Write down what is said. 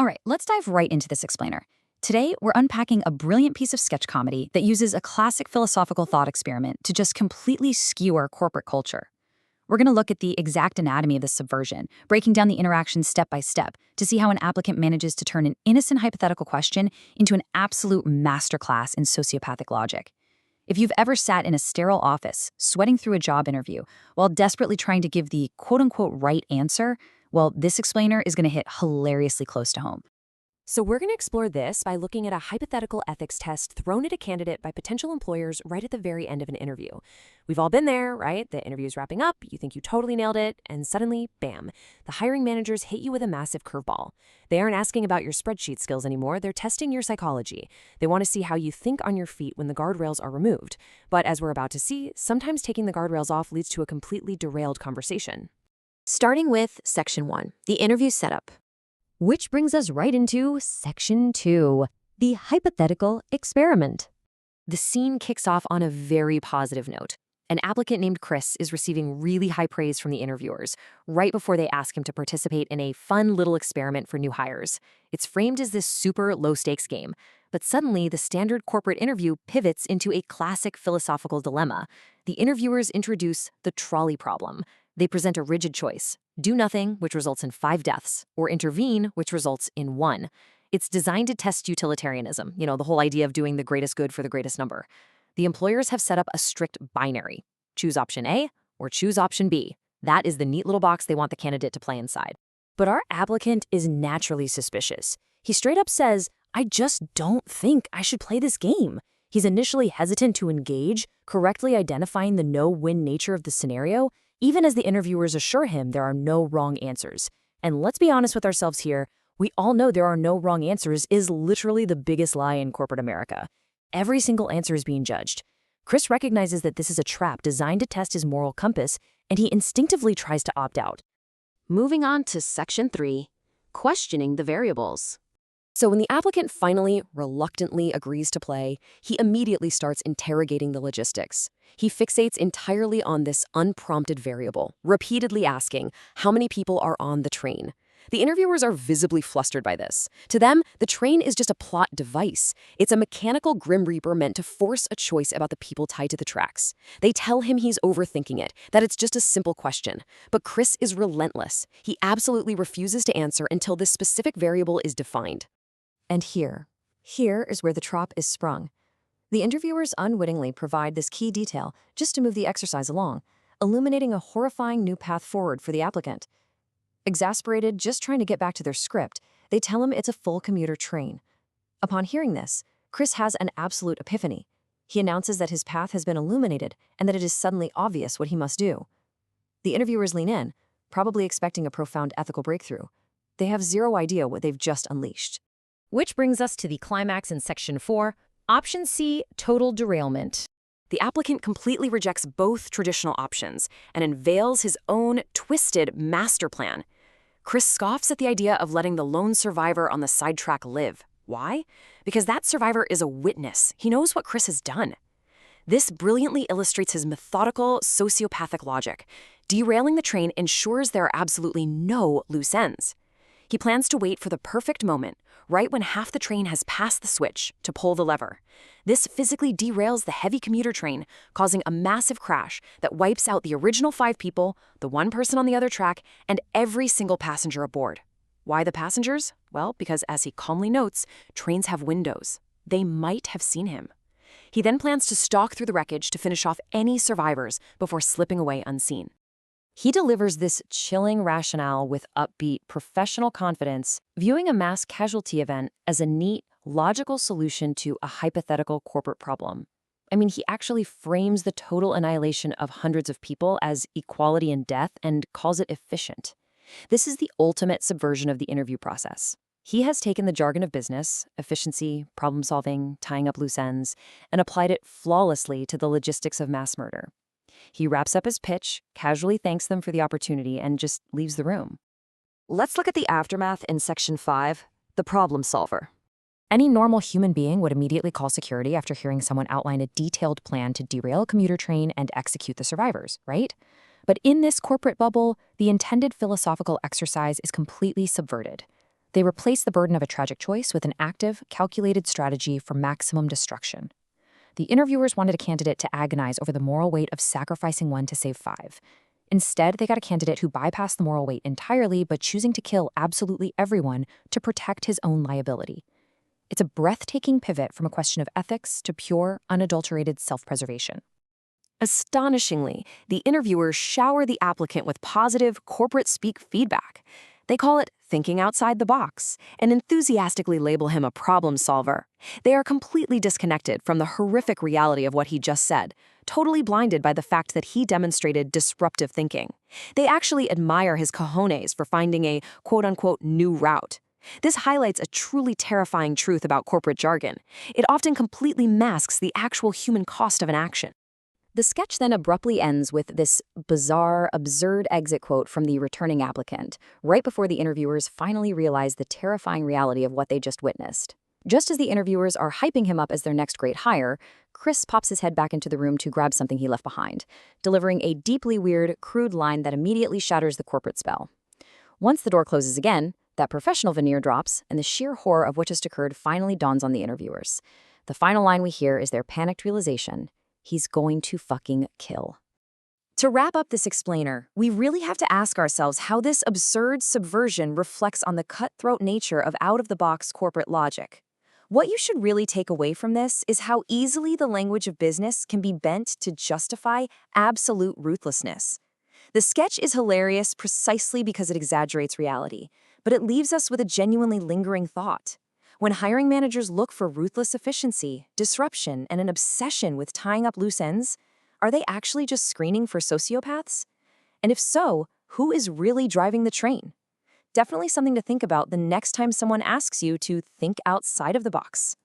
right, let's dive right into this explainer. Today, we're unpacking a brilliant piece of sketch comedy that uses a classic philosophical thought experiment to just completely skewer corporate culture. We're going to look at the exact anatomy of this subversion, breaking down the interaction step by step to see how an applicant manages to turn an innocent hypothetical question into an absolute masterclass in sociopathic logic. If you've ever sat in a sterile office, sweating through a job interview, while desperately trying to give the quote-unquote right answer, well, this explainer is going to hit hilariously close to home. So we're going to explore this by looking at a hypothetical ethics test thrown at a candidate by potential employers right at the very end of an interview. We've all been there, right? The interview's wrapping up, you think you totally nailed it, and suddenly, bam, the hiring managers hit you with a massive curveball. They aren't asking about your spreadsheet skills anymore, they're testing your psychology. They want to see how you think on your feet when the guardrails are removed. But as we're about to see, sometimes taking the guardrails off leads to a completely derailed conversation. Starting with Section 1, the interview setup. Which brings us right into Section 2, the hypothetical experiment. The scene kicks off on a very positive note. An applicant named Chris is receiving really high praise from the interviewers right before they ask him to participate in a fun little experiment for new hires. It's framed as this super low-stakes game, but suddenly the standard corporate interview pivots into a classic philosophical dilemma. The interviewers introduce the trolley problem. They present a rigid choice: do nothing, which results in 5 deaths, or intervene, which results in 1. It's designed to test utilitarianism, the whole idea of doing the greatest good for the greatest number. The employers have set up a strict binary. Choose option A or choose option B. That is the neat little box they want the candidate to play inside. But our applicant is naturally suspicious. He straight up says, "I just don't think I should play this game." He's initially hesitant to engage, correctly identifying the no-win nature of the scenario, even as the interviewers assure him there are no wrong answers. And let's be honest with ourselves here, we all know there are no wrong answers is literally the biggest lie in corporate America. Every single answer is being judged. Chris recognizes that this is a trap designed to test his moral compass, and he instinctively tries to opt out. Moving on to Section 3, questioning the variables. So when the applicant finally, reluctantly agrees to play, he immediately starts interrogating the logistics. He fixates entirely on this unprompted variable, repeatedly asking how many people are on the train. The interviewers are visibly flustered by this. To them, the train is just a plot device. It's a mechanical Grim Reaper meant to force a choice about the people tied to the tracks. They tell him he's overthinking it, that it's just a simple question. But Chris is relentless. He absolutely refuses to answer until this specific variable is defined. And here is where the trap is sprung. The interviewers unwittingly provide this key detail just to move the exercise along, illuminating a horrifying new path forward for the applicant. Exasperated, just trying to get back to their script, they tell him it's a full commuter train. Upon hearing this, Chris has an absolute epiphany. He announces that his path has been illuminated and that it is suddenly obvious what he must do. The interviewers lean in, probably expecting a profound ethical breakthrough. They have zero idea what they've just unleashed. Which brings us to the climax in Section 4, Option C, total derailment. The applicant completely rejects both traditional options and unveils his own twisted master plan. Chris scoffs at the idea of letting the lone survivor on the sidetrack live. Why? Because that survivor is a witness. He knows what Chris has done. This brilliantly illustrates his methodical, sociopathic logic. Derailing the train ensures there are absolutely no loose ends. He plans to wait for the perfect moment, right when half the train has passed the switch, to pull the lever. This physically derails the heavy commuter train, causing a massive crash that wipes out the original 5 people, the 1 person on the other track, and every single passenger aboard. Why the passengers? Well, because as he calmly notes, trains have windows. They might have seen him. He then plans to stalk through the wreckage to finish off any survivors before slipping away unseen. He delivers this chilling rationale with upbeat, professional confidence, viewing a mass casualty event as a neat, logical solution to a hypothetical corporate problem. I mean, he actually frames the total annihilation of hundreds of people as equality in death and calls it efficient. This is the ultimate subversion of the interview process. He has taken the jargon of business, efficiency, problem-solving, tying up loose ends, and applied it flawlessly to the logistics of mass murder. He wraps up his pitch, casually thanks them for the opportunity, and just leaves the room. Let's look at the aftermath in Section 5, the problem solver. Any normal human being would immediately call security after hearing someone outline a detailed plan to derail a commuter train and execute the survivors, right? But in this corporate bubble, the intended philosophical exercise is completely subverted. They replace the burden of a tragic choice with an active, calculated strategy for maximum destruction. The interviewers wanted a candidate to agonize over the moral weight of sacrificing one to save five. Instead, they got a candidate who bypassed the moral weight entirely but choosing to kill absolutely everyone to protect his own liability. It's a breathtaking pivot from a question of ethics to pure, unadulterated self-preservation. Astonishingly, the interviewers shower the applicant with positive corporate speak feedback. They call it thinking outside the box and enthusiastically label him a problem solver. They are completely disconnected from the horrific reality of what he just said, totally blinded by the fact that he demonstrated disruptive thinking. They actually admire his cojones for finding a quote-unquote new route. This highlights a truly terrifying truth about corporate jargon. It often completely masks the actual human cost of an action. The sketch then abruptly ends with this bizarre, absurd exit quote from the returning applicant, right before the interviewers finally realize the terrifying reality of what they just witnessed. Just as the interviewers are hyping him up as their next great hire, Chris pops his head back into the room to grab something he left behind, delivering a deeply weird, crude line that immediately shatters the corporate spell. Once the door closes again, that professional veneer drops, and the sheer horror of what just occurred finally dawns on the interviewers. The final line we hear is their panicked realization: he's going to fucking kill. To wrap up this explainer, we really have to ask ourselves how this absurd subversion reflects on the cutthroat nature of out-of-the-box corporate logic. What you should really take away from this is how easily the language of business can be bent to justify absolute ruthlessness. The sketch is hilarious precisely because it exaggerates reality, but it leaves us with a genuinely lingering thought. When hiring managers look for ruthless efficiency, disruption, and an obsession with tying up loose ends, are they actually just screening for sociopaths? And if so, who is really driving the train? Definitely something to think about the next time someone asks you to think outside of the box.